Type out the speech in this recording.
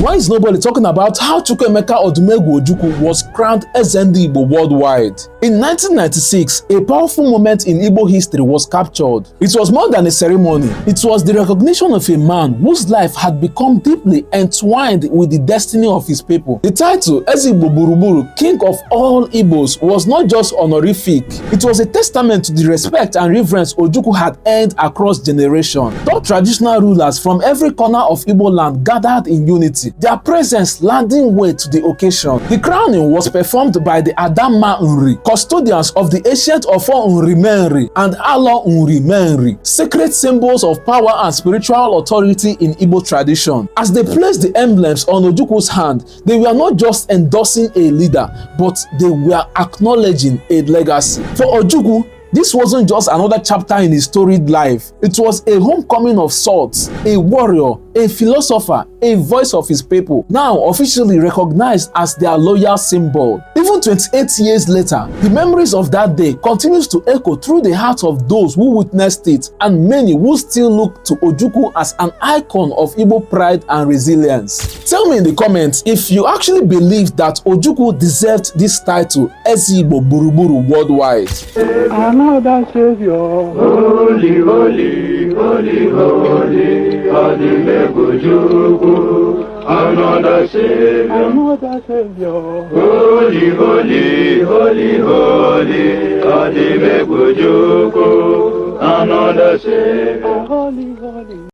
Why is nobody talking about how Chukwuemeka Odumegwu Ojukwu was crowned as ndigbo worldwide? In 1996, a powerful moment in Igbo history was captured. It was more than a ceremony. It was the recognition of a man whose life had become deeply entwined with the destiny of his people. The title, Ezigbo Buruburu, King of all Igbos, was not just honorific. It was a testament to the respect and reverence Ojukwu had earned across generations. Top traditional rulers from every corner of Igbo land gathered in unity, their presence lending weight to the occasion. The crowning was performed by the Adamma Nri, custodians of the ancient Ofo Nri Menri and Alo Nri Menri, sacred symbols of power and spiritual authority in Igbo tradition. As they placed the emblems on Ojukwu's hand, they were not just endorsing a leader, but they were acknowledging a legacy. For Ojukwu, this wasn't just another chapter in his storied life. It was a homecoming of sorts, a warrior, a philosopher, a voice of his people, now officially recognized as their loyal symbol. Even 28 years later, the memories of that day continues to echo through the hearts of those who witnessed it and many who still look to Ojukwu as an icon of Igbo pride and resilience. Tell me in the comments if you actually believe that Ojukwu deserved this title, Ezigbo Buruburu worldwide. Another Savior, holy, holy, holy, holy, Odumegwu Ojukwu. Another Savior, holy, holy, holy, holy, Odumegwu Ojukwu. Another Savior, holy, holy.